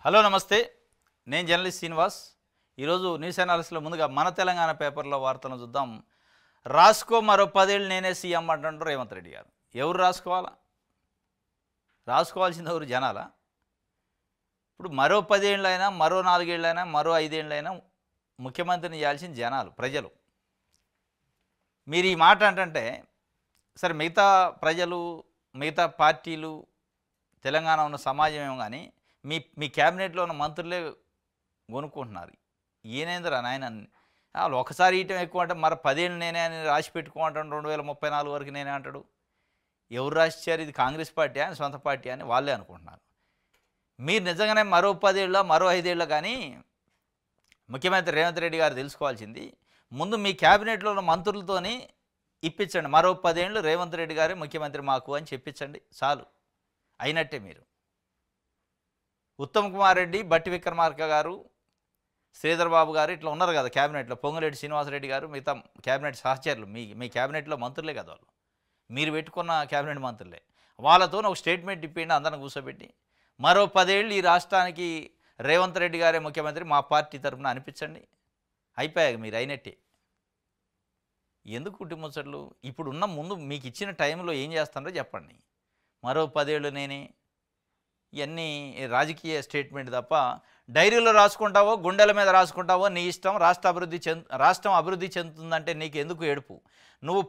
Hello నమస్తే, నేను journalist Srinivas. ఈరోజు న్యూస్ అనాలిసిస్లో ముందుగా మన తెలంగాణ పేపర్లో వార్తలను చూద్దాం. రాసుకో మరో 10 ఏళ్ళు నేనే సీఎం అంటుండ్రు రేవంత్ రెడ్డి గారు. ఎవరు రాసుకోవాలా? రాసుకోవాల్సింది ఎవరు? జనాలా? ఇప్పుడు మరో 10 ఏళ్ళైనా, మరో 4 ఏళ్ళైనా, మరో 5 ఏళ్ళైనా ముఖ్యమంత్రిని చేయాల్సిన జనాలు, ప్రజలు. మీరు ఈ మాట అంటే సరే, మిగతా ప్రజలు, మిగతా పార్టీలు, తెలంగాణ ఉన్న సమాజం ఏమో కానీ మీ మీ క్యాబినెట్లో ఉన్న మంత్రులే కొనుక్కుంటున్నారు. ఈయనేంద్రా నాయన, వాళ్ళు ఒకసారి ఇయటం ఎక్కువ అంటే మరి 10 ఏళ్ళు నేనే అని రాసి పెట్టుకోమంటాడు. 2034 వరకు నేనే అంటాడు. ఎవరు రాసిచ్చారు? ఇది కాంగ్రెస్ పార్టీ అని, సొంత పార్టీ అని వాళ్ళే అనుకుంటున్నారు. మీరు నిజంగానే మరో 10 ఏళ్ళ, మరో 5 ఏళ్ళ కానీ ముఖ్యమంత్రి రేవంత్ రెడ్డి గారు తెలుసుకోవాల్సింది, ముందు మీ క్యాబినెట్లో ఉన్న మంత్రులతోని ఇప్పించండి. మరో 10 ఏళ్ళు రేవంత్ రెడ్డి గారే ముఖ్యమంత్రి మాకు అని చెప్పించండి, చాలు. అయినట్టే. మీరు ఉత్తమ్ కుమార్ రెడ్డి, బట్టి విక్రమార్క గారు, శ్రీధర్ బాబు గారు ఇట్లా ఉన్నారు కదా క్యాబినెట్లో. పొంగులేటి శ్రీనివాసరెడ్డి గారు, మిగతా క్యాబినెట్ సహచరులు, మీ క్యాబినెట్లో మంత్రులే కదా వాళ్ళు, మీరు పెట్టుకున్న క్యాబినెట్ మంత్రులే. వాళ్ళతో ఒక స్టేట్మెంట్ ఇప్పిండి, అందరిని కూర్చోబెట్టి మరో 10 ఏళ్ళు ఈ రాష్ట్రానికి రేవంత్ రెడ్డి గారే ముఖ్యమంత్రి మా పార్టీ తరఫున అనిపించండి. అయిపోయాక మీరు అయినట్టే. ఎందుకు కుటుంబముచ్చట్లు? ఇప్పుడున్న ముందు మీకు ఇచ్చిన టైంలో ఏం చేస్తారో చెప్పండి. మరో 10 ఏళ్ళు నేనే, ఇవన్నీ రాజకీయ స్టేట్మెంట్ తప్ప, డైరీలో రాసుకుంటావో గుండెల మీద రాసుకుంటావో నీ ఇష్టం. రాష్ట్రం అభివృద్ధి చెందుతుందంటే నీకు ఎందుకు ఏడుపు? నువ్వు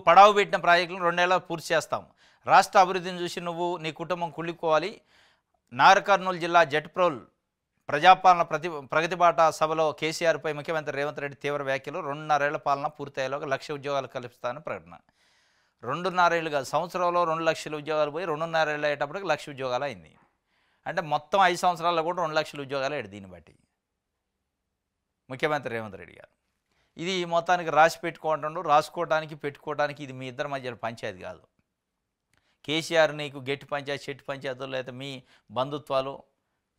పడావు పెట్టిన ప్రాజెక్టులను 2 ఏళ్ళ పూర్తి చేస్తాం. రాష్ట్ర అభివృద్ధిని చూసి నీ కుటుంబం కుళ్ళిపోవాలి. నాగర్ కర్నూలు జిల్లా జట్ప్రోల్ ప్రజాపాలన ప్రగతిబాట సభలో కేసీఆర్పై ముఖ్యమంత్రి రేవంత్ రెడ్డి తీవ్ర వ్యాఖ్యలు. 2.5 ఏళ్ల పాలన పూర్తయ్యేలోగా 1,00,000 ఉద్యోగాలు కల్పిస్తానని ప్రకటన. 2.5 ఏళ్ళు కాదు, సంవత్సరంలో 2 లక్షల ఉద్యోగాలు పోయి 2.5 ఏళ్ళు అయ్యేటప్పటికి 1,00,000 ఉద్యోగాలు అయింది. అంటే మొత్తం 5 సంవత్సరాల్లో కూడా 2 లక్షల ఉద్యోగాలు అయ్యాడు. దీన్ని బట్టి ముఖ్యమంత్రి రేవంత్ రెడ్డి గారు ఇది మొత్తానికి రాసి పెట్టుకుంటుండ్రు. రాసుకోవడానికి పెట్టుకోవడానికి ఇది మీ ఇద్దరి మధ్య పంచాయతీ కాదు. కేసీఆర్ నీకు గట్టి పంచాయతీ, చెట్టు పంచాయతీలు, లేదా మీ బంధుత్వాలు,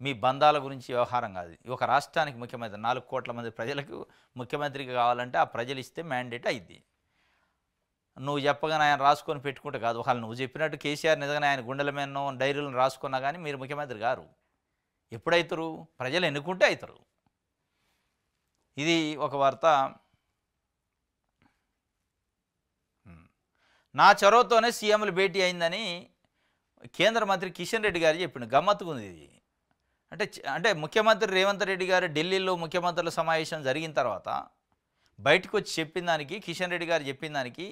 మీ బంధాల గురించి వ్యవహారం కాదు. ఒక రాష్ట్రానికి ముఖ్యమంత్రి, 4 కోట్ల మంది ప్రజలకు ముఖ్యమంత్రికి కావాలంటే ఆ ప్రజలు ఇస్తే మ్యాండేట్ అయింది. నువ్వు చెప్పగానే ఆయన రాసుకొని పెట్టుకుంటే కాదు. ఒకవేళ నువ్వు చెప్పినట్టు కేసీఆర్ నిజంగానే ఆయన గుండెల మీదనో డైరీలను రాసుకున్నా కానీ మీరు ముఖ్యమంత్రి గారు. ఎప్పుడైతారు? ప్రజలు ఎన్నుకుంటే అవుతారు. ఇది ఒక వార్త. నా చొరవతోనే సీఎంలు భేటీ అయిందని కేంద్ర మంత్రి కిషన్ రెడ్డి గారు చెప్పిండు. గమ్మత్తుకుంది ఇది. అంటే ముఖ్యమంత్రి రేవంత్ రెడ్డి గారు ఢిల్లీలో ముఖ్యమంత్రుల సమావేశం జరిగిన తర్వాత బయటకు వచ్చి చెప్పిన దానికి, కిషన్ రెడ్డి గారు చెప్పిన దానికి,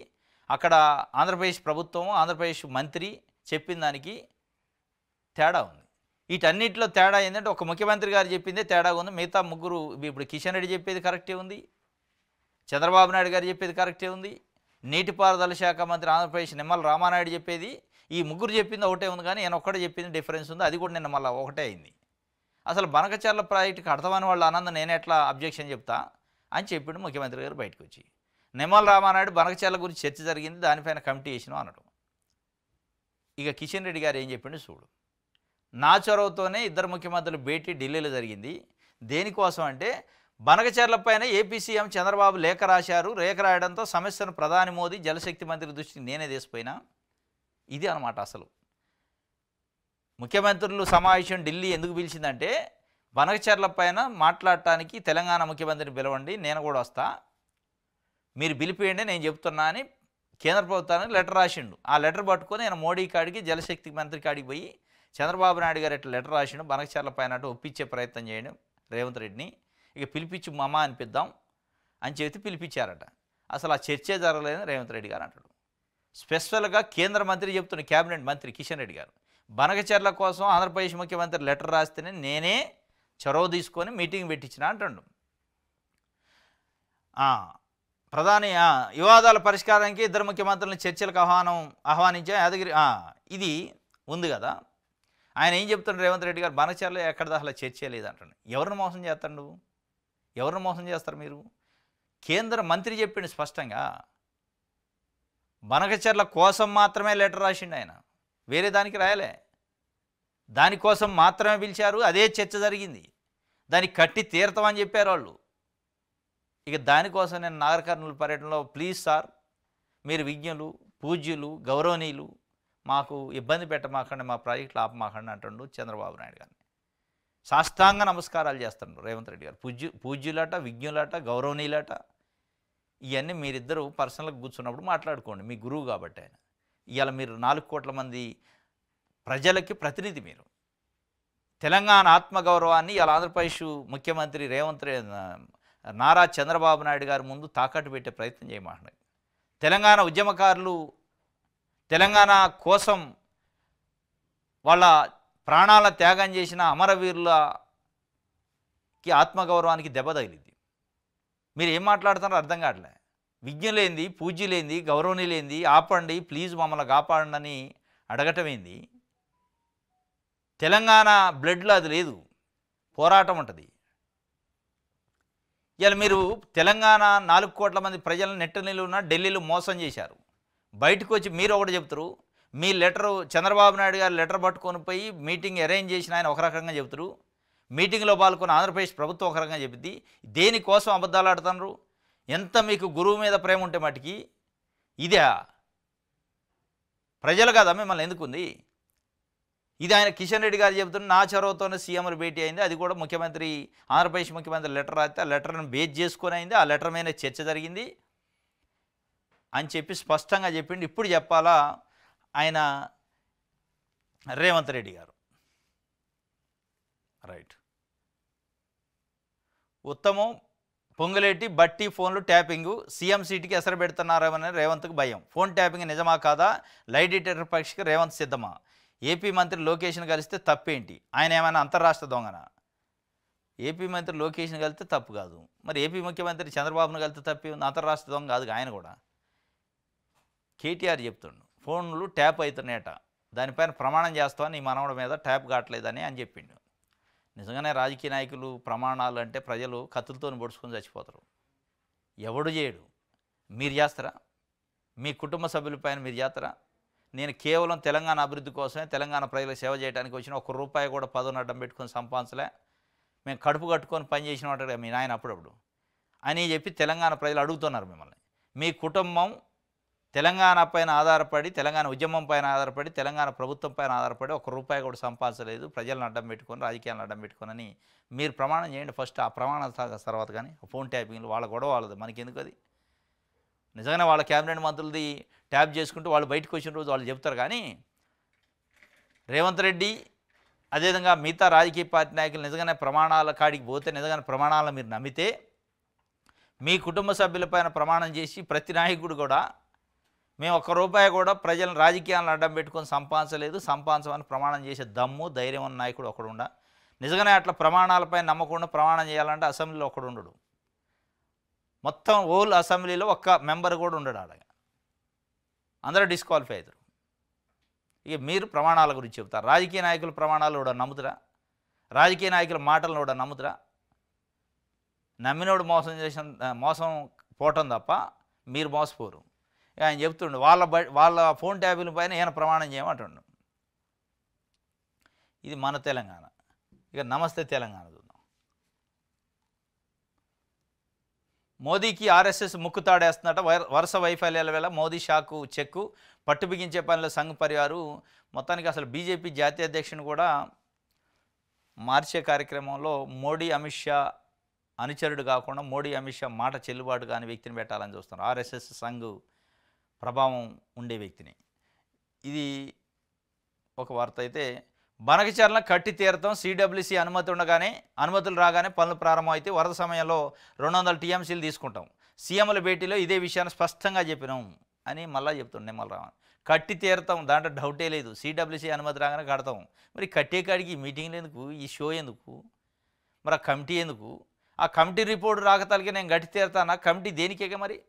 అక్కడ ఆంధ్రప్రదేశ్ ప్రభుత్వం, ఆంధ్రప్రదేశ్ మంత్రి చెప్పిన దానికి తేడా ఉంది. వీటన్నిటిలో తేడా ఏంటంటే ఒక ముఖ్యమంత్రి గారు చెప్పిందే తేడా ఉంది. మిగతా ముగ్గురు, ఇప్పుడు కిషన్ రెడ్డి చెప్పేది కరెక్టే ఉంది, చంద్రబాబు నాయుడు గారు చెప్పేది కరెక్టే ఉంది, నీటిపారుదల శాఖ మంత్రి ఆంధ్రప్రదేశ్ నిమ్మల రామానాయుడు చెప్పేది, ఈ ముగ్గురు చెప్పింది ఒకటే ఉంది. కానీ నేను ఒక్కడే చెప్పింది డిఫరెన్స్ ఉంది. అది కూడా నిన్న మళ్ళీ ఒకటే అయింది. అసలు బనకచర్ల ప్రాజెక్టుకి అర్థమని వాళ్ళ ఆనందం నేను ఎట్లా అబ్జెక్షన్ చెప్తా అని చెప్పిండు ముఖ్యమంత్రి గారు బయటకు వచ్చి. నిమ్మల రామానాయుడు బనకచర్ల గురించి చర్చ జరిగింది, దానిపైన కమిటీ వేసినాం అన్నాడు. ఇక కిషన్ రెడ్డి గారు ఏం చెప్పిండు చూడు. నా చొరవతోనే ఇద్దరు ముఖ్యమంత్రులు భేటీ ఢిల్లీలో జరిగింది. దేనికోసం అంటే బనకచర్ల పైన ఏపీ సీఎం చంద్రబాబు లేఖ రాశారు. లేఖ రాయడంతో సమస్యను ప్రధాని మోదీ జలశక్తి మంత్రి దృష్టికి నేనే తీసిపోయినా. ఇది అనమాట అసలు. ముఖ్యమంత్రులు సమావేశం ఢిల్లీ ఎందుకు పిలిచిందంటే బనకచర్ల పైన మాట్లాడటానికి తెలంగాణ ముఖ్యమంత్రిని పిలవండి, నేను కూడా వస్తా, మీరు పిలిపియండి, నేను చెప్తున్నా అని కేంద్ర ప్రభుత్వానికి లెటర్ రాసిండు. ఆ లెటర్ పట్టుకొని నేను మోడీ కాడికి, జలశక్తి మంత్రి కాడికి పోయి చంద్రబాబు నాయుడు గారు ఎట్లా లెటర్ రాసిండు, బనకచర్ల పైన ఒప్పించే ప్రయత్నం చేయడం రేవంత్ రెడ్డిని. ఇక పిలిపించి మమ్మ అనిపిద్దాం అని చెప్పి పిలిపించారట. అసలు ఆ చర్చే జరగలేదని రేవంత్ రెడ్డి గారు అంటాడు. స్పెషల్గా కేంద్ర మంత్రి చెప్తున్న, క్యాబినెట్ మంత్రి కిషన్ రెడ్డి గారు, బనకచర్ల కోసం ఆంధ్రప్రదేశ్ ముఖ్యమంత్రి లెటర్ రాస్తేనే నేనే చొరవ తీసుకొని మీటింగ్ పెట్టించిన అంటాడు. ప్రధాని వివాదాల పరిష్కారానికి ఇద్దరు ముఖ్యమంత్రులను చర్చలకు ఆహ్వానించే యాదగిరి ఇది ఉంది కదా. ఆయన ఏం చెప్తాడు రేవంత్ రెడ్డి గారు? బనకచర్ల ఎక్కడ అసలు చర్చ లేదంటాడు. ఎవరిని మోసం చేస్తాడు? ఎవరిని మోసం చేస్తారు మీరు? కేంద్ర మంత్రి చెప్పిండు స్పష్టంగా, బనకచర్ల కోసం మాత్రమే లెటర్ రాసిండు ఆయన, వేరే దానికి రాయలే. దానికోసం మాత్రమే పిలిచారు, అదే చర్చ జరిగింది, దానికి కట్టి తీరతామని చెప్పారు వాళ్ళు. ఇక దానికోసం నేను నాగర్ కర్నూలు పర్యటనలో ప్లీజ్ సార్, మీరు విజ్ఞులు, పూజ్యులు, గౌరవనీయులు, మాకు ఇబ్బంది పెట్టమాకండి, మా ప్రాజెక్టులు ఆపమాకండి అంటుండు చంద్రబాబు నాయుడు గారిని. సాష్టాంగ నమస్కారాలు చేస్తున్నారు రేవంత్ రెడ్డి గారు. పూజ్యులట, విజ్ఞులట, గౌరవనీయులట. ఇవన్నీ మీరిద్దరూ పర్సనల్గా కూర్చున్నప్పుడు మాట్లాడుకోండి. మీ గురువు కాబట్టి ఆయన. ఇవాళ మీరు 4 కోట్ల మంది ప్రజలకి ప్రతినిధి మీరు. తెలంగాణ ఆత్మగౌరవాన్ని ఇలా ఆంధ్రప్రదేశ్ ముఖ్యమంత్రి నారా చంద్రబాబు నాయుడు గారి ముందు తాకట్టు పెట్టే ప్రయత్నం చేయమంటున్నారు. తెలంగాణ ఉద్యమకారులు తెలంగాణ కోసం వాళ్ళ ప్రాణాల త్యాగం చేసిన అమరవీరులకి ఆత్మగౌరవానికి దెబ్బ తగిలింది. మీరు ఏం మాట్లాడుతున్నారో అర్థం కావట్లే. విజ్ఞులేంది, పూజ్యులేంది, గౌరవనీయులేంది, ఆపండి ప్లీజ్ మమ్మల్ని కాపాడండి అని అడగటం ఏంది? తెలంగాణ బ్లడ్లో అది లేదు, పోరాటం ఉంటుంది. ఇవాళ మీరు తెలంగాణ 4 కోట్ల మంది ప్రజలను నెట్టనిలున్న ఢిల్లీలో మోసం చేశారు. బయటకు వచ్చి మీరు ఒకటి చెప్తారు, మీ లెటరు చంద్రబాబు నాయుడు గారు లెటర్ పట్టుకొని పోయి మీటింగ్ అరేంజ్ చేసిన ఆయన ఒక రకంగా చెప్తారు, మీటింగ్లో పాల్గొన్న ఆంధ్రప్రదేశ్ ప్రభుత్వం ఒక రకంగా చెప్పింది. దేనికోసం అబద్ధాలు ఆడుతున్నారు? ఎంత మీకు గురువు మీద ప్రేమ ఉంటే మటుకి ఇదే ప్రజలు కదా మిమ్మల్ని ఎందుకుంది? ఇది ఆయన కిషన్ రెడ్డి గారు చెబుతున్న నా చొరవతోనే సీఎంలు భేటీ అయింది. అది కూడా ముఖ్యమంత్రి ఆంధ్రప్రదేశ్ ముఖ్యమంత్రి లెటర్ రాస్తే ఆ లెటర్ను బేస్ చేసుకొని అయింది. ఆ లెటర్ మీద చర్చ జరిగింది అని చెప్పి స్పష్టంగా చెప్పిండి. ఇప్పుడు చెప్పాలా ఆయన రేవంత్ రెడ్డి గారు. రైట్. ఉత్తమం పొంగులేటి బట్టి ఫోన్లు ట్యాపింగు సీఎం సీటుకి ఎసరు పెడుతున్నారని రేవంత్కు భయం. ఫోన్ ట్యాపింగ్ నిజమా కాదా? లై డిటెక్టర్ పరీక్షకి రేవంత్ సిద్ధమా? ఏపీ మంత్రి లోకేష్ను కలిస్తే తప్పేంటి? ఆయన ఏమైనా అంతర్రాష్ట్ర దొంగనా? ఏపీ మంత్రి లోకేష్ను కలిస్తే తప్పు కాదు, మరి ఏపీ ముఖ్యమంత్రి చంద్రబాబును కలిస్తే తప్పి ఉంది? అంతర్రాష్ట్ర దొంగ కాదు ఆయన కూడా. కేటీఆర్ చెప్తుండు ఫోన్లు ట్యాప్ అవుతున్నాయట, దానిపైన ప్రమాణం చేస్తామని ఈ మనవడి మీద ట్యాప్ కావట్లేదని అని చెప్పిండు. నిజంగానే రాజకీయ నాయకులు ప్రమాణాలు అంటే ప్రజలు కత్తులతో పొడుచుకొని చచ్చిపోతారు. ఎవడు చేయడు. మీరు చేస్తారా? మీ కుటుంబ సభ్యులపైన మీరు చేస్తారా? నేను కేవలం తెలంగాణ అభివృద్ధి కోసమే తెలంగాణ ప్రజలకు సేవ చేయడానికి వచ్చిన ₹1 కూడా పదవిని అడ్డం పెట్టుకొని సంపాదించలే. మేము కడుపు కట్టుకొని పని చేసిన వాడు మీ నాయన అప్పుడప్పుడు అని చెప్పి తెలంగాణ ప్రజలు అడుగుతున్నారు మిమ్మల్ని. మీ కుటుంబం తెలంగాణ పైన ఆధారపడి, తెలంగాణ ఉద్యమం పైన ఆధారపడి, తెలంగాణ ప్రభుత్వం పైన ఆధారపడి ₹1 కూడా సంపాదించలేదు, ప్రజలను అడ్డం పెట్టుకొని, రాజకీయాలను అడ్డం పెట్టుకొని మీరు ప్రమాణం చేయండి ఫస్ట్. ఆ ప్రమాణం తర్వాత కానీ ఫోన్ ట్యాపింగ్లు వాళ్ళ గొడవ వాళ్ళది, మనకెందుకు అది? నిజంగానే వాళ్ళ క్యాబినెట్ మంత్రులది ట్యాప్ చేసుకుంటూ వాళ్ళు బయటకు వచ్చిన రోజు వాళ్ళు చెప్తారు. కానీ రేవంత్ రెడ్డి అదేవిధంగా మిగతా రాజకీయ పార్టీ నాయకులు నిజంగానే ప్రమాణాల కాడికి పోతే, నిజంగానే ప్రమాణాలను మీరు నమ్మితే, మీ కుటుంబ సభ్యులపైన ప్రమాణం చేసి ప్రతి నాయకుడు కూడా మేము ₹1 కూడా ప్రజలను రాజకీయాలను అడ్డం పెట్టుకొని సంపాదించమని ప్రమాణం చేసే దమ్ము ధైర్యం ఉన్న నాయకుడు ఒకడు ఉండ. నిజంగానే అట్లా ప్రమాణాలపై నమ్మకుండా ప్రమాణం చేయాలంటే అసెంబ్లీలో ఒకడు ఉండడు. మొత్తం హోల్ అసెంబ్లీలో ఒక్క మెంబర్ కూడా ఉండడు. ఆడగా అందరూ డిస్క్వాలిఫై అవుతారు. ఇక మీరు ప్రమాణాల గురించి చెబుతారు. రాజకీయ నాయకుల ప్రమాణాలు కూడా నమ్ముతురా? రాజకీయ నాయకుల మాటలను కూడా నమ్ముతురా? నమ్మినోడు మోసం పోవటం తప్ప మీరు మోసపోరు. ఆయన చెప్తుండు వాళ్ళ ఫోన్ ట్యాబుల పైన ఈయన ప్రమాణం చేయమంటుండు. ఇది మన తెలంగాణ. ఇక నమస్తే తెలంగాణ చూద్దాం. మోదీకి ఆర్ఎస్ఎస్ ముక్కుతాడేస్తున్నట. వరుస వైఫల్యాల వేళ మోదీ షాకు చెక్కు. పట్టు బిగించే పనిలో సంఘ్ పరివారు. మొత్తానికి అసలు బీజేపీ జాతీయ అధ్యక్షుని కూడా మార్చే కార్యక్రమంలో మోడీ అమిత్ షా అనుచరుడు కాకుండా మోడీ అమిత్ షా మాట చెల్లుబాటు కాని వ్యక్తిని పెట్టాలని చూస్తున్నారు. ఆర్ఎస్ఎస్ సంఘ్ ప్రభావం ఉండే వ్యక్తిని. ఇది ఒక వార్త. అయితే బనకచర్ల కట్టి తీరతం సిడబ్ల్యూసీ అనుమతులు రాగానే పనులు ప్రారంభం అయితే వరద సమయంలో 200 టీఎంసీలు తీసుకుంటాం. సీఎంల భేటీలో ఇదే విషయాన్ని స్పష్టంగా చెప్పినాం అని మళ్ళీ చెప్తుండే నిమ్మలరావు. కట్టి తీరతాం, దాంట్లో డౌటే లేదు. సిడబ్ల్యూసీ అనుమతి రాగానే కడతాం. మరి కట్టే కాడికి ఈ మీటింగ్లు ఎందుకు, ఈ షో ఎందుకు, మరి ఆ కమిటీ ఎందుకు? ఆ కమిటీ రిపోర్ట్ రాకతాలికి నేను గట్టి తీరతానా? కమిటీ దేనికేగా? మరి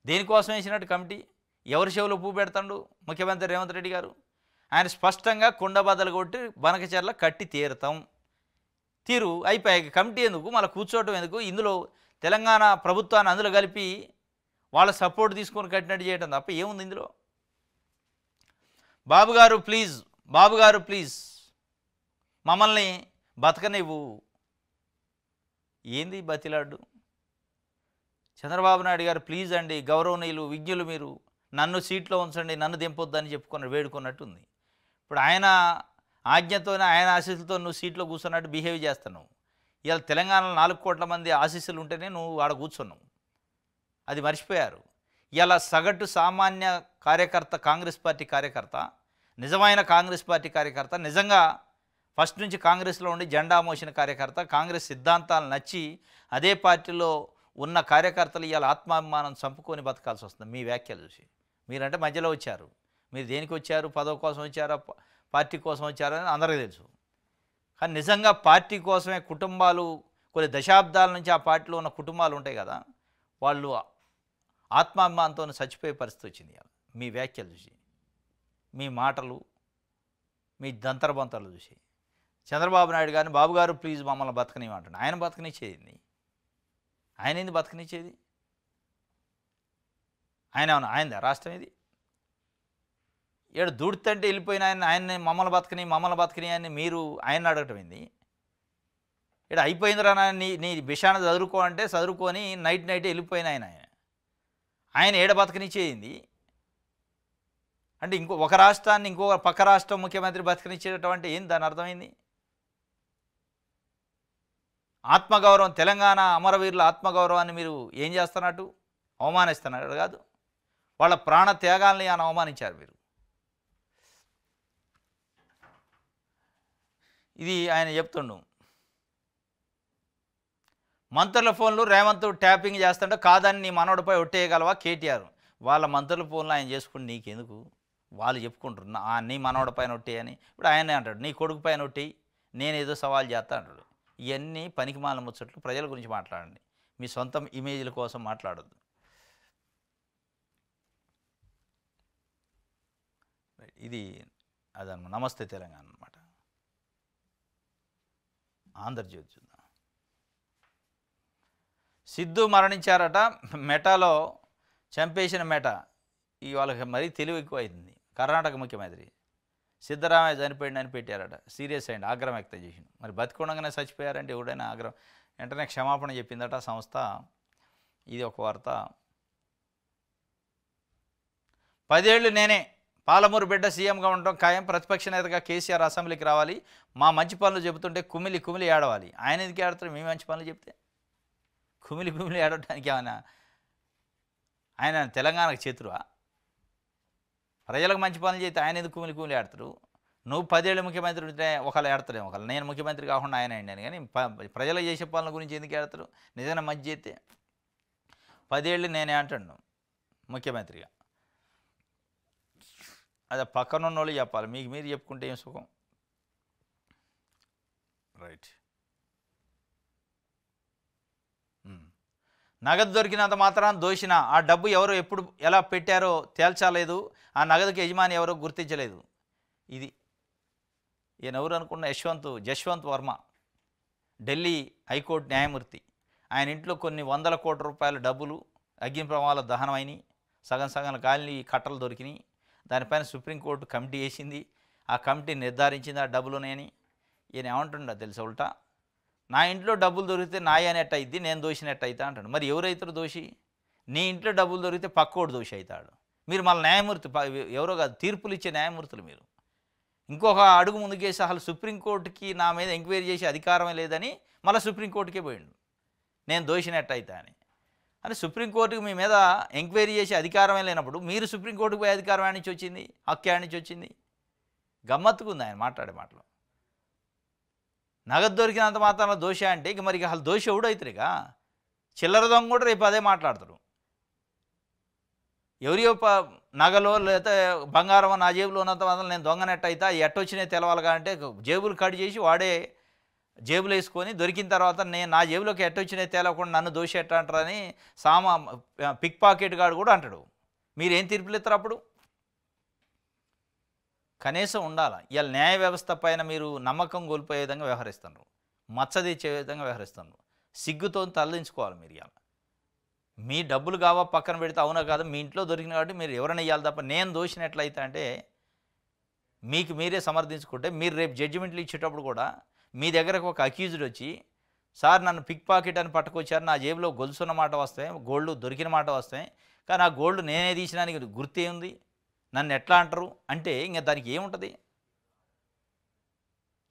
దేనికోసం వేసినట్టు కమిటీ? ఎవరి షోలో పువ్వు పెడతాడు ముఖ్యమంత్రి రేవంత్ రెడ్డి గారు? ఆయన స్పష్టంగా కుండ బద్దలు కొట్టి బనకచర్ల కట్టి తీరుతాం అయిపోయాక కమిటీ ఎందుకు, మళ్ళీ కూర్చోవటం ఎందుకు? ఇందులో తెలంగాణ ప్రభుత్వాన్ని అందులో కలిపి వాళ్ళ సపోర్ట్ తీసుకొని కట్టినట్టు చేయటం తప్ప ఏముంది ఇందులో? బాబుగారు ప్లీజ్ మమ్మల్ని బతకనివ్వు. ఏంది బతిలాడు? చంద్రబాబు నాయుడు గారు ప్లీజ్ అండి, గౌరవనీయులు విజ్ఞులు మీరు నన్ను సీట్లో ఉంచండి, నన్ను దింపొద్దని వేడుకున్నట్టుంది. ఇప్పుడు ఆయన ఆజ్ఞతోనే ఆయన ఆశీస్సులతో నువ్వు సీట్లో కూర్చున్నట్టు బిహేవ్ చేస్తున్నావు. ఇవాళ తెలంగాణలో 4 కోట్ల మంది ఆశీస్సులు ఉంటేనే నువ్వు ఆడ కూర్చున్నావు. అది మర్చిపోయారు. ఇలా సగటు సామాన్య కార్యకర్త, కాంగ్రెస్ పార్టీ కార్యకర్త, నిజమైన కాంగ్రెస్ పార్టీ కార్యకర్త, నిజంగా ఫస్ట్ నుంచి కాంగ్రెస్లో ఉండి జెండా మోసిన కార్యకర్త, కాంగ్రెస్ సిద్ధాంతాలు నచ్చి అదే పార్టీలో ఉన్న కార్యకర్తలు ఇవాళ ఆత్మాభిమానం చంపుకొని బతకాల్సి వస్తుంది మీ వ్యాఖ్యలు చూసి. మీరంటే మధ్యలో వచ్చారు. మీరు దేనికి వచ్చారు? పదవి కోసం వచ్చారా, పార్టీ కోసం వచ్చారా అని అందరికీ తెలుసు. కానీ నిజంగా పార్టీ కోసమే కుటుంబాలు, కొన్ని దశాబ్దాల నుంచి ఆ పార్టీలో ఉన్న కుటుంబాలు ఉంటాయి కదా, వాళ్ళు ఆత్మాభిమానంతో చచ్చిపోయే పరిస్థితి వచ్చింది మీ వ్యాఖ్యలు చూసి, మీ మాటలు, మీ దంతరబంతలు చూసి. చంద్రబాబు నాయుడు గారిని బాబు గారు ప్లీజ్ మమ్మల్ని బతకనివ్వండి. ఆయన బతకనిచ్చేది, ఆయన ఏంది బతకనిచ్చేది? ఆయనదా రాష్ట్రం ఇది? ఏడు దూడుతంటే వెళ్ళిపోయిన ఆయన్ని మమ్మల్ని బతకని అని మీరు ఆయన అడగటం ఏంది? ఇక్కడ అయిపోయిందిరా నీ బిషాన చదువుకో అంటే చదువుకొని నైట్ వెళ్ళిపోయిన ఆయన ఏడ బతకనిచ్చేది అంటే ఒక రాష్ట్రాన్ని ఇంకో పక్క రాష్ట్రం ముఖ్యమంత్రి బతకనిచ్చేటటువంటి ఏంది దాని అర్థమైంది? ఆత్మగౌరవం, తెలంగాణ అమరవీరుల ఆత్మగౌరవాన్ని మీరు ఏం చేస్తున్నట్టు అవమానిస్తున్నారు కాదు, వాళ్ళ ప్రాణ త్యాగాల్ని ఆయన అవమానించారు మీరు. ఇది ఆయన చెప్తుండు. మంత్రుల ఫోన్లు రేవంత్ ట్యాపింగ్ చేస్తుంటే కాదని నీ మనోడిపై ఒట్టేయగలవా కేటీఆర్? వాళ్ళ మంత్రుల ఫోన్లు ఆయన చేసుకుని నీకెందుకు? వాళ్ళు చెప్పుకుంటారు నీ మనోడి పైన ఒట్టేయని. ఇప్పుడు ఆయనే అంటాడు నీ కొడుకు పైన ఒట్టేయి, నేనేదో సవాల్ చేస్తా అంటాడు. ఇవన్నీ పనికిమాల ముచ్చట్లు. ప్రజల గురించి మాట్లాడండి, మీ సొంత ఇమేజ్ల కోసం మాట్లాడద్దు. ఇది అదన్నమాట. నమస్తే తెలంగాణ అన్నమాట. ఆంధ్రజ్యోతి చూద్దాం. సిద్ధు మరణించారట, మెటాలో చంపేసిన మెటా. వాళ్ళకి మరీ తెలివి ఎక్కువైంది. కర్ణాటక ముఖ్యమంత్రి సిద్ధరామయ్య చనిపోయిందని పెట్టారట. సీరియస్ అయింది, ఆగ్రహం వ్యక్తం చేసిండు. మరి బతికుండగానే చచ్చిపోయారంటే ఎవడైనా ఆగ్రహం వెంటనే క్షమాపణ చెప్పిందట సంస్థ. ఇది ఒక వార్త. 10 ఏళ్ళు నేనే పాలమూరు బిడ్డ సీఎంగా ఉండటం ఖాయం, ప్రతిపక్ష నేతగా కేసీఆర్ అసెంబ్లీకి రావాలి, మా మంచి పనులు చెబుతుంటే కుమిలి కుమిలి ఏడవాలి. ఆయన ఎందుకు ఏడతారు? మీ మంచి పనులు చెప్తే కుమిలి కుమిలి ఏడవడానికి ఏమైనా ఆయన తెలంగాణకు చేతురువా? ప్రజలకు మంచి పనులు చేస్తే ఆయన ఎందుకు కుమిలి కుమిలి ఆడతారు? నువ్వు 10 ఏళ్ళు ముఖ్యమంత్రి ఉంటే ఒకళ్ళు ఆడతారేమో, ఒకళ్ళు నేను ముఖ్యమంత్రి కాకుండా ఆయన అయ్యాను. కానీ ప్రజలకు చేసే పనుల గురించి ఎందుకు ఆడతారు? నిజంగా మంచి చేస్తే 10 ఏళ్ళు నేనే అంటాను ముఖ్యమంత్రిగా. అదే పక్కనున్న వాళ్ళు చెప్పాలి, మీకు మీరు చెప్పుకుంటే ఏం సుఖం. రైట్. నగదు దొరికినంత మాత్రాన దోషిన, ఆ డబ్బు ఎవరు ఎప్పుడు ఎలా పెట్టారో తేల్చలేదు, ఆ నగదుకి యజమాని ఎవరో గుర్తించలేదు. ఇది ఈయన ఎవరు అనుకున్న జశ్వంత్ వర్మ, ఢిల్లీ హైకోర్టు న్యాయమూర్తి. ఆయన ఇంట్లో కొన్ని 100 కోట్ల రూపాయల డబ్బులు అగ్ని ప్రమాదాల దహనమైనవి, సగం సగం కాలిని కట్టలు దొరికినాయి. దానిపైన సుప్రీంకోర్టు కమిటీ వేసింది. ఆ కమిటీ నిర్ధారించింది ఆ డబ్బులునేని. ఈయన ఏమంటుండ తెలుసా, ఉల్టా నా ఇంట్లో డబ్బులు దొరికితే నాయ అనేట్టు అయింది, నేను దోషినట్టు అవుతా అంటాడు. మరి ఎవరైతారు దోషి? నీ ఇంట్లో డబ్బులు దొరికితే పక్కోడు దోషి అవుతాడు. మీరు మళ్ళీ న్యాయమూర్తి, ఎవరో కాదు, తీర్పులు ఇచ్చే న్యాయమూర్తులు మీరు. ఇంకొక అడుగు ముందుకేసి అసలు సుప్రీంకోర్టుకి నా మీద ఎంక్వైరీ చేసే అధికారమే లేదని మళ్ళీ సుప్రీంకోర్టుకే పోయిండు, నేను దోషినట్టు అవుతా అని. సుప్రీంకోర్టుకి మీ మీద ఎంక్వైరీ చేసే అధికారమే లేనప్పుడు మీరు సుప్రీంకోర్టుకు పోయే అధికారం ఆడ నుంచి వచ్చింది, హక్కు ఆడ నుంచి వచ్చింది? గమ్మత్తుకుంది ఆయన మాట్లాడే మాటలు. నగదు దొరికినంత మాత్రాన దోష అంటే ఇక మరి అసలు దోష ఎవడవుతారు? ఇక చిల్లర దొంగ కూడా రేపు అదే మాట్లాడతారు. ఎవరియో నగలో లేకపోతే బంగారం నా జేబులో ఉన్నంత మాత్రం నేను దొంగనట్టు అవుతా, ఎట్టొచ్చినాయి తెలవాలిగా అంటే జేబులు కట్ చేసి వాడే జేబులు వేసుకొని దొరికిన తర్వాత నేను నా జేబులోకి ఎట్టొచ్చినాయి తేలకుండా నన్ను దోషి ఎట్ట అంటారని పిక్ పాకెట్ గాడు కూడా అంటాడు. మీరేం తీర్పులు ఇస్తారు అప్పుడు? కనీసం ఉండాలి. ఇవాళ న్యాయ వ్యవస్థ పైన మీరు నమ్మకం కోల్పోయే విధంగా వ్యవహరిస్తున్నారు, మచ్చ తెచ్చే విధంగా వ్యవహరిస్తున్నారు. సిగ్గుతో తలదించుకోవాలి మీరు. ఇవాళ మీ డబ్బులు కావా పక్కన పెడితే అవునా కాదు, మీ ఇంట్లో దొరికిన కాబట్టి మీరు ఎవరైనా ఇవ్వాలి తప్ప నేను దోషినట్లయితే అంటే మీకు మీరే సమర్థించుకుంటే మీరు రేపు జడ్జిమెంట్లు ఇచ్చేటప్పుడు కూడా మీ దగ్గరకు ఒక అక్యూజ్డ్ వచ్చి సార్ నన్ను పిక్ పాకెట్ అని పట్టుకొచ్చారు, నా జేబులో గొలుసున్న మాట వస్తాయి, గోల్డ్ దొరికిన మాట వస్తాయి, కానీ ఆ గోల్డ్ నేనే తీసినానికి గుర్తే ఉంది, నన్ను ఎట్లా అంటారు అంటే ఇంకా దానికి ఏముంటుంది?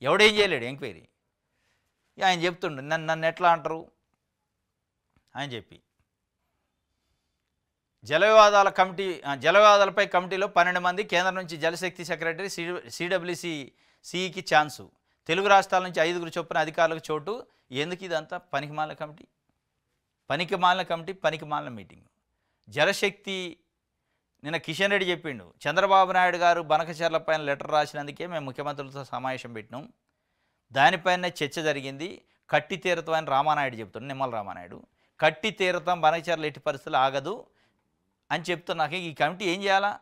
ఎవడేం చేయలేడు ఎంక్వైరీ. ఆయన చెప్తుండే నన్ను ఎట్లా అంటారు ఆయన చెప్పి. జలవివాదాలపై కమిటీలో 12 మంది, కేంద్రం నుంచి జలశక్తి సెక్రటరీ, సిడబ్ల్యూసి సిఈకి ఛాన్సు, తెలుగు రాష్ట్రాల నుంచి 5 చొప్పున అధికారులకు చోటు. ఎందుకు ఇదంతా పనికిమాలిన కమిటీ, పనికిమాలిన మీటింగ్. జలశక్తి నిన్న కిషన్ రెడ్డి చెప్పిండు, చంద్రబాబు నాయుడు గారు బనకచెర్ల పైన లెటర్ రాసినందుకే మేము ముఖ్యమంత్రులతో సమావేశం పెట్టినాం, దానిపైన చర్చ జరిగింది, కట్టి తీరతం అని రామానాయుడు చెప్తున్నాడు, నిమ్మల రామానాయుడు. కట్టి తీరతం బనకచెర్ల ఎట్టి పరిస్థితులు ఆగదు అని చెప్తున్నాక ఈ కమిటీ ఏం చేయాలా?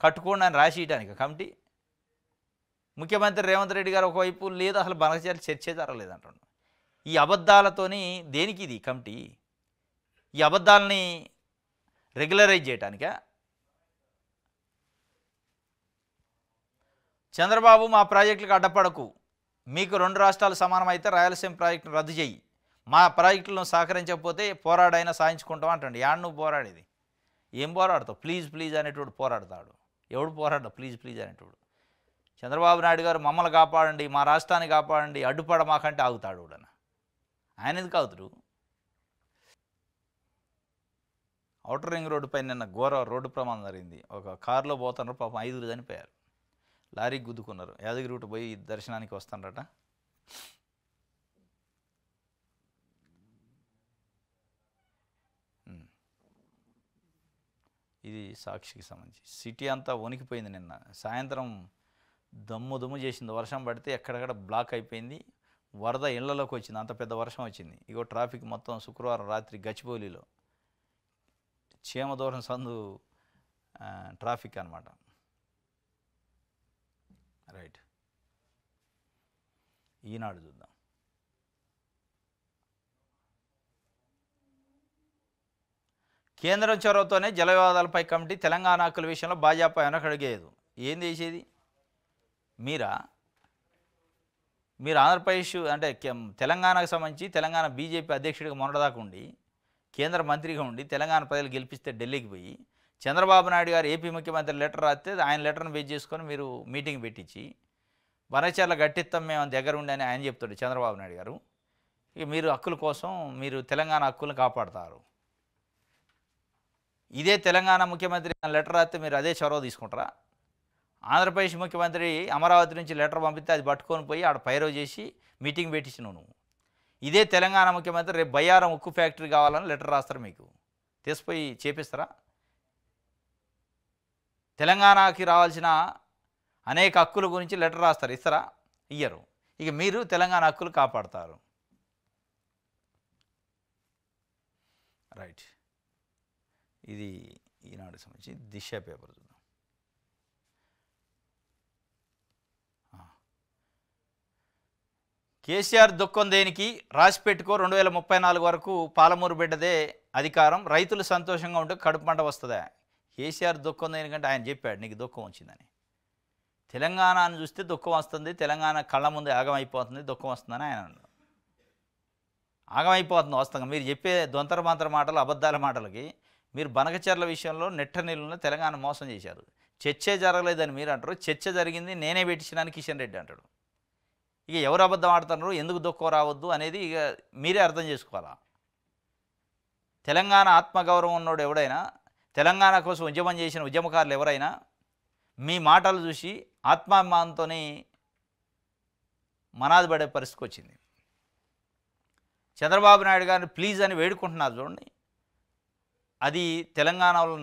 కట్టుకోండి అని రాసి ఇవ్వడానికి కమిటీ. ముఖ్యమంత్రి రేవంత్ రెడ్డి గారు ఒకవైపు లేదు, అసలు బనకచెర్ల చర్చే జరగలేదంటాడు. ఈ అబద్ధాలతోని దేనికి ఇది కమిటీ? ఈ అబద్ధాలని రెగ్యులరైజ్ చేయడానికా? చంద్రబాబు మా ప్రాజెక్టులకు అడ్డపడకు, మీకు 2 రాష్ట్రాలు సమానమైతే రాయలసీమ ప్రాజెక్టును రద్దు చేయి, మా ప్రాజెక్టులను సహకరించకపోతే పోరాడైనా సాధించుకుంటాం అంటాడు. యాడ్ నువ్వు పోరాడేది ఏం పోరాడతావు? ప్లీజ్ అనేటోడు పోరాడతాడు. ఎవడు పోరాడతావు ప్లీజ్ అనేటోడు? చంద్రబాబు నాయుడు గారు మమ్మల్ని కాపాడండి, మా రాష్ట్రాన్ని కాపాడండి, అడ్డుపడ మాకంటే ఆగుతాడు కూడా. ఆయన ఎందుకు ఆగుతాడు? ఔటర్ రింగ్ రోడ్డుపై నిన్న ఘోర రోడ్డు ప్రమాదం జరిగింది. ఒక కారులో పోతున్నారు, పాపం 5 చనిపోయారు, లారీకి గుద్దుకున్నారు. యాదగిరి రూట్ పోయి దర్శనానికి వస్తారట. ఇది సాక్షికి సంబంధించి. సిటీ అంతా వణికిపోయింది. నిన్న సాయంత్రం దమ్ము చేసింది, వర్షం పడితే ఎక్కడెక్కడ బ్లాక్ అయిపోయింది, వరద ఇళ్లలోకి వచ్చింది, అంత పెద్ద వర్షం వచ్చింది. ఇగో ట్రాఫిక్ మొత్తం శుక్రవారం రాత్రి గచ్చిబౌలిలో చీమదూరం సందు ట్రాఫిక్ అన్నమాట. రైట్, ఈనాడు చూద్దాం. కేంద్రం చొరవతోనే జల వివాదాలపై కమిటీ, తెలంగాణ హక్కుల విషయంలో భాజపా వెనకడుగేయదు. ఏం చేసేది? మీరు ఆంధ్రప్రదేశ్ అంటే తెలంగాణకు సంబంధించి తెలంగాణ బీజేపీ అధ్యక్షుడిగా మొన్నటిదాకా ఉండి, కేంద్ర మంత్రిగా ఉండి, తెలంగాణ ప్రజలు గెలిపిస్తే ఢిల్లీకి పోయి చంద్రబాబు నాయుడు గారు ఏపీ ముఖ్యమంత్రి లెటర్ రాస్తే ఆయన లెటర్ను బేస్ చేసుకొని మీరు మీటింగ్ పెట్టించి బనకచెర్ల గట్టిస్తాం మేము దగ్గర ఉండి అని ఆయన చెప్తాడు చంద్రబాబు నాయుడు గారు. ఇక మీరు హక్కుల కోసం మీరు తెలంగాణ హక్కులను కాపాడతారు. ఇదే తెలంగాణ ముఖ్యమంత్రి లెటర్ రాస్తే మీరు అదే చొరవ తీసుకుంటారా? ఆంధ్రప్రదేశ్ ముఖ్యమంత్రి అమరావతి నుంచి లెటర్ పంపిస్తే అది పట్టుకొని పోయి ఆడ పైరవ్ చేసి మీటింగ్ పెట్టించినావు నువ్వు. ఇదే తెలంగాణ ముఖ్యమంత్రి రేపు బయ్యారం ఉక్కు ఫ్యాక్టరీ కావాలని లెటర్ రాస్తారు, మీకు తీసిపోయి చేపిస్తారా? తెలంగాణకి రావాల్సిన అనేక హక్కుల గురించి లెటర్ రాస్తారు, ఇస్తారా? ఇయ్యరు. ఇక మీరు తెలంగాణ హక్కులు కాపాడతారు. రైట్, ఇది ఈనాడు సంబంధించి దిశ పేపర్ చూద్దాం. కేసీఆర్ దుఃఖం దేనికి, రాసి పెట్టుకో 2034 వరకు పాలమూరు బిడ్డదే అధికారం, రైతులు సంతోషంగా ఉంటే కడుపు మంట వస్తుందా? కేసీఆర్ దుఃఖం దేనికంటే ఆయన చెప్పాడు నీకు దుఃఖం వచ్చిందని. తెలంగాణను చూస్తే దుఃఖం వస్తుంది, తెలంగాణ కళ్ళ ముందే ఆగమైపోతుంది, దుఃఖం వస్తుందని ఆయన అన్నాడు. ఆగమైపోతుంది వాస్తవంగా. మీరు చెప్పే దొంతర మంతర మాటలు, అబద్ధాల మాటలకి మీరు బనకచెర్ల విషయంలో నెట్ట నీళ్ళలో తెలంగాణ మోసం చేశారు. చర్చే జరగలేదని మీరు అంటారు, చర్చ జరిగింది నేనే పెట్టించినాను కిషన్ రెడ్డి అంటాడు. ఇక ఎవరు అబద్ధం ఆడుతున్నారు, ఎందుకు దుఃఖం రావద్దు అనేది ఇక మీరే అర్థం చేసుకోవాలా. తెలంగాణ ఆత్మగౌరవం ఉన్నోడు ఎవడైనా, తెలంగాణ కోసం ఉద్యమం చేసిన ఉద్యమకారులు ఎవరైనా మీ మాటలు చూసి ఆత్మాభిమానంతో మనాది పడే పరిస్థితికి వచ్చింది. చంద్రబాబు నాయుడు గారిని ప్లీజ్ అని వేడుకుంటున్నారు చూడండి, అది తెలంగాణలో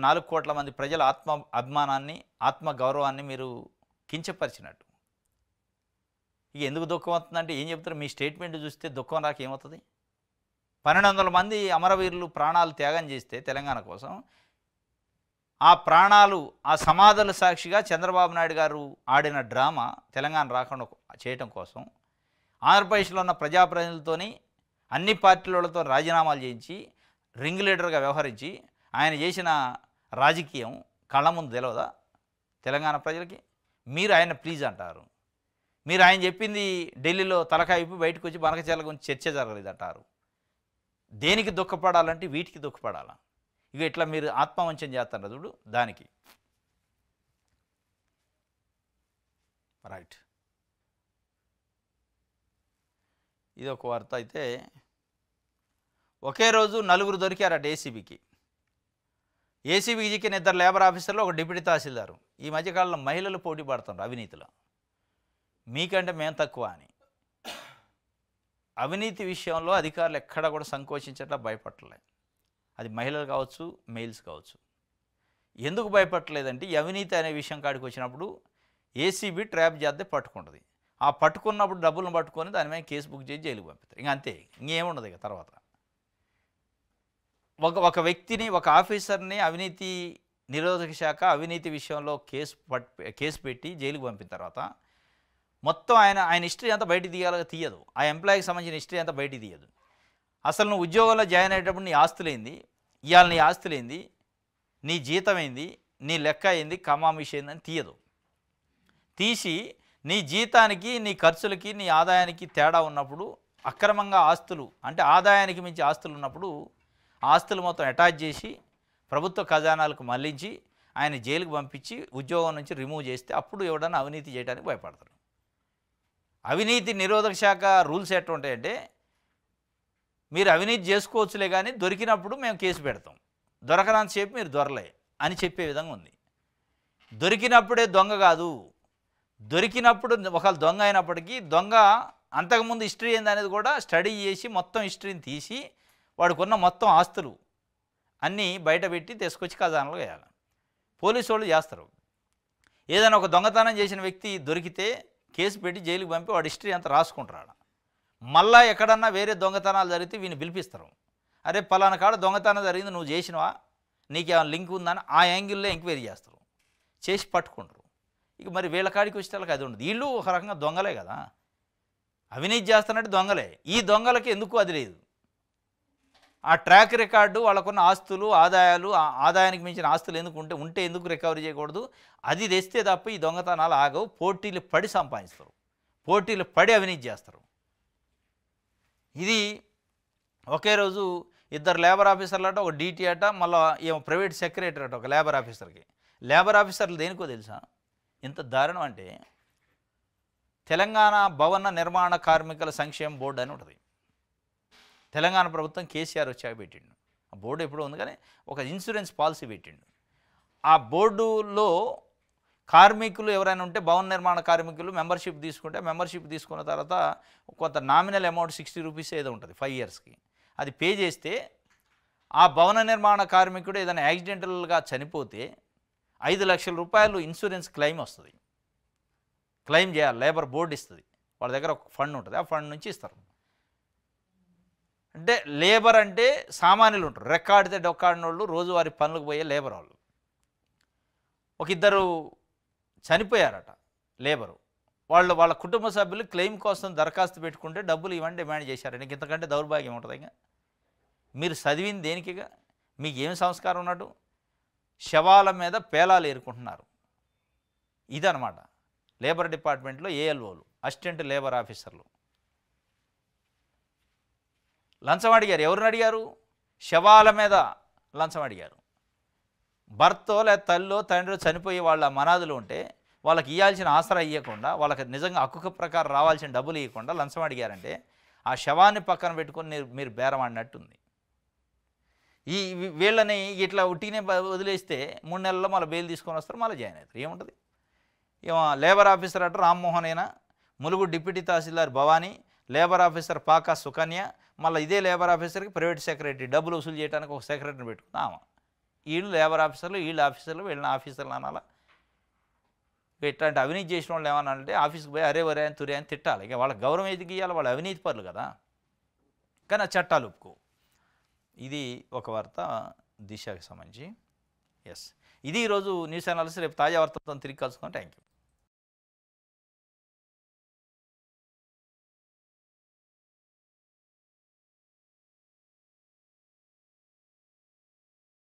4 కోట్ల మంది ప్రజల అభిమానాన్ని, ఆత్మగౌరవాన్ని మీరు కించపరిచినట్టు. ఇక ఎందుకు దుఃఖం వస్తుందంటే ఏం చెప్తారు? మీ స్టేట్మెంట్ చూస్తే దుఃఖం రాక ఏమవుతుంది? 1200 మంది అమరవీరులు ప్రాణాలు త్యాగం చేస్తే తెలంగాణ కోసం, ఆ ప్రాణాలు, ఆ సమాధుల సాక్షిగా చంద్రబాబు నాయుడు గారు ఆడిన డ్రామా తెలంగాణ రాకుండా చేయటం కోసం ఆంధ్రప్రదేశ్లో ఉన్న ప్రజాప్రతినిధులతోని అన్ని పార్టీలతో రాజీనామాలు చేయించి రింగ్ లీడర్గా వ్యవహరించి ఆయన చేసిన రాజకీయం కళ్ళ ముందు తెలియదా తెలంగాణ ప్రజలకి? మీరు ఆయన ప్లీజ్ అంటారు. మీరు ఆయన చెప్పింది ఢిల్లీలో తలకాయిపి బయటకు వచ్చి బనకచెర్ల గురించి చర్చ జరగలేదు అంటారు. దేనికి దుఃఖపడాలంటే వీటికి దుఃఖపడాలా? ఇక ఇట్లా మీరు ఆత్మవంచన చేస్తారు చూడు దానికి. రైట్. ఇది ఒక వార్త. అయితే ఒకే రోజు నలుగురు దొరికారట ఏసీబీకి. ఏసీబీకి చిక్కిన 2 లేబర్ ఆఫీసర్లు, ఒక డిప్యూటీ తహసీల్దారు. ఈ మధ్యకాలంలో మహిళలు పోటీ పడుతున్నారు అవినీతిలో. మీకంటే మేము తక్కువ అని. అవినీతి విషయంలో అధికారులు ఎక్కడా కూడా సంకోచించట్లా, భయపడలే. అది మహిళలు కావచ్చు, మెయిల్స్ కావచ్చు. ఎందుకు భయపడలేదంటే ఈ అవినీతి అనే విషయం కాడికి వచ్చినప్పుడు ఏసీబీ ట్రాప్ చేస్తే పట్టుకుంటుంది. ఆ పట్టుకున్నప్పుడు డబ్బులను పట్టుకొని దాని మీద కేసు బుక్ చేసి జైలుకి పంపిస్తారు. ఇంక అంతే, ఇంకేముండదు. ఇక తర్వాత ఒక వ్యక్తిని, ఒక ఆఫీసర్ని అవినీతి నిరోధక శాఖ అవినీతి విషయంలో కేసు పెట్టి జైలుకి పంపిన తర్వాత మొత్తం ఆయన హిస్టరీ అంతా బయటికి తీయదు. ఆ ఎంప్లాయీకి సంబంధించిన హిస్టరీ అంతా బయటికి తీయదు. అసలు నువ్వు ఉద్యోగంలో జాయిన్ అయ్యేటప్పుడు నీ ఆస్తులేంది, ఇవాళ నీ ఆస్తులేంది, నీ జీతం ఏంది, నీ లెక్క ఏంది, కమామిషి ఏందని తీయదు. తీసి నీ జీతానికి, నీ ఖర్చులకి, నీ ఆదాయానికి తేడా ఉన్నప్పుడు, అక్రమంగా ఆస్తులు అంటే ఆదాయానికి మించి ఆస్తులు ఉన్నప్పుడు ఆస్తులు మొత్తం అటాచ్ చేసి ప్రభుత్వ ఖజానాలకు మళ్లించి ఆయన జైలుకు పంపించి ఉద్యోగం నుంచి రిమూవ్ చేస్తే అప్పుడు ఎవడన్నా అవినీతి చేయడానికి భయపడతారు. అవినీతి నిరోధక శాఖ రూల్స్ ఎట్లా ఉంటాయంటే, మీరు అవినీతి చేసుకోవచ్చులే కానీ దొరికినప్పుడు మేము కేసు పెడతాం, దొరకనంతసేపు మీరు దొరలే అని చెప్పే విధంగా ఉంది. దొరికినప్పుడే దొంగ కాదు, దొరికినప్పుడు ఒకవేళ దొంగ అయినప్పటికీ దొంగ అంతకుముందు హిస్టరీ ఏందనేది కూడా స్టడీ చేసి మొత్తం హిస్టరీని తీసి వాడికి ఉన్న మొత్తం ఆస్తులు అన్నీ బయటపెట్టి తీసుకొచ్చి ఖజానాలో వేయాలి. పోలీసు వాళ్ళు చేస్తారు. ఏదైనా ఒక దొంగతనం చేసిన వ్యక్తి దొరికితే కేసు పెట్టి జైలుకి పంపి వాడి హిస్టరీ అంతా రాసుకుంటారు. మళ్ళా ఎక్కడన్నా వేరే దొంగతనాలు జరిగితే వీని పిలిపిస్తారు. అరే పలానా కాడ దొంగతనం జరిగింది, నువ్వు చేసినవా, నీకేమైనా లింక్ ఉందని ఆ యాంగిల్లో ఎంక్వైరీ చేస్తారు, చేసి పట్టుకుంటారు. ఇక మరి వీళ్ళ కాడికి వచ్చే వాళ్ళకి అది ఉండదు. వీళ్ళు ఒక రకంగా దొంగలే కదా, అవినీతి చేస్తున్నట్టు దొంగలే. ఈ దొంగలకి ఎందుకు అది లేదు. ఆ ట్రాక్ రికార్డు, వాళ్ళకున్న ఆస్తులు, ఆదాయాలు, ఆదాయానికి మించిన ఆస్తులు ఎందుకు ఉంటే ఎందుకు రికవరీ చేయకూడదు, అది తెస్తే తప్ప ఈ దొంగతనాలు ఆగవు. పోటీలు పడి సంపాదిస్తారు, పోటీలు పడి అవినీతి చేస్తారు. ఇది ఒకే రోజు 2 లేబర్ ఆఫీసర్లు అట, ఒక డీటీ అట, మళ్ళీ ఏమో ప్రైవేట్ సెక్రటరీ అట ఒక లేబర్ ఆఫీసర్కి. లేబర్ ఆఫీసర్లు దేనికో తెలుసా ఎంత దారుణం అంటే, తెలంగాణ భవన నిర్మాణ కార్మికుల సంక్షేమ బోర్డు అని ఉంటుంది. తెలంగాణ ప్రభుత్వం కేసీఆర్ వచ్చాక పెట్టిండు. ఆ బోర్డు ఎప్పుడూ ఉంది కానీ ఒక ఇన్సూరెన్స్ పాలసీ పెట్టిండు. ఆ బోర్డులో కార్మికులు ఎవరైనా ఉంటే, భవన నిర్మాణ కార్మికులు మెంబర్షిప్ తీసుకుంటే, మెంబర్షిప్ తీసుకున్న తర్వాత కొంత నామినల్ అమౌంట్ 60 రూపీస్ ఏదో ఉంటుంది 5 ఇయర్స్కి. అది పే చేస్తే ఆ భవన నిర్మాణ కార్మికుడు ఏదైనా యాక్సిడెంటల్గా చనిపోతే 5 లక్షల రూపాయలు ఇన్సూరెన్స్ క్లెయిమ్ వస్తుంది. క్లెయిమ్ చేయాలి, లేబర్ బోర్డు ఇస్తుంది. వాళ్ళ దగ్గర ఒక ఫండ్ ఉంటుంది, ఆ ఫండ్ నుంచి ఇస్తారు. అంటే లేబర్ అంటే సామాన్యులు ఉంటారు, రెక్కాడితే డొక్కాడిన వాళ్ళు, రోజువారీ పనులకు పోయే లేబర్ వాళ్ళు. ఒక 2 చనిపోయారట లేబరు. వాళ్ళ కుటుంబ సభ్యులు క్లెయిమ్ కోసం దరఖాస్తు పెట్టుకుంటే డబ్బులు ఇవ్వని డిమాండ్ చేశారు. నీకు ఇంతకంటే దౌర్భాగ్యం ఉంటుంది. ఇంకా మీరు చదివింది దేనికిగా, మీకు ఏం సంస్కారం ఉన్నట్టు శవాల మీద పేలాలు ఏరుకుంటున్నారు. ఇదనమాట లేబర్ డిపార్ట్మెంట్లో ఏఎల్ఓలు, అసిస్టెంట్ లేబర్ ఆఫీసర్లు. లంచం అడిగారు. ఎవరిని అడిగారు? శవాల మీద లంచం అడిగారు. భర్తో లేదా తల్లో తండ్రి చనిపోయి వాళ్ళ మనాదులు ఉంటే వాళ్ళకి ఇవ్వాల్సిన ఆసరా ఇవ్వకుండా, వాళ్ళకి నిజంగా హక్కు ప్రకారం రావాల్సిన డబ్బులు ఇవ్వకుండా లంచం అడిగారంటే ఆ శవాన్ని పక్కన పెట్టుకొని మీరు బేరం ఆడినట్టుంది. వీళ్ళని ఇట్లా ఉట్టినే వదిలేస్తే 3 నెలల్లో మళ్ళీ బెయిల్ తీసుకొని వస్తారు, మళ్ళీ జాయిన్ అవుతారు. ఏముంటుంది. లేబర్ ఆఫీసర్ అట రామ్మోహన్ అయినా, ములుగు డిప్యూటీ తహసీల్దార్ భవానీ, లేబర్ ఆఫీసర్ పాకా సుకన్య, మళ్ళీ ఇదే లేబర్ ఆఫీసర్కి ప్రైవేట్ సెక్రటరీ డబ్బులు వసూలు చేయడానికి ఒక సెక్రటరీని పెట్టుకుందామా. వీళ్ళు లేబర్ ఆఫీసర్లు, వీళ్ళ ఆఫీసర్లు, వీళ్ళని ఆఫీసర్లు అనాలా. ఇట్లాంటి అవినీతి చేసిన వాళ్ళు ఏమన్నా అంటే ఆఫీస్కి పోయి అరే వరే అని తురే అని తిట్టాలి. ఇక వాళ్ళకి గౌరవం ఎదిగి ఇవ్వాలి, వాళ్ళు అవినీతి పరులు కదా. కానీ ఆ చట్టాలు ఒప్పుకో. ఇది ఒక వార్త దిశకి సంబంధించి. ఇది ఈరోజు న్యూస్ అనాలిసిస్. రేపు తాజా వార్తతో తిరిగి కలుసుకొని. Thank you.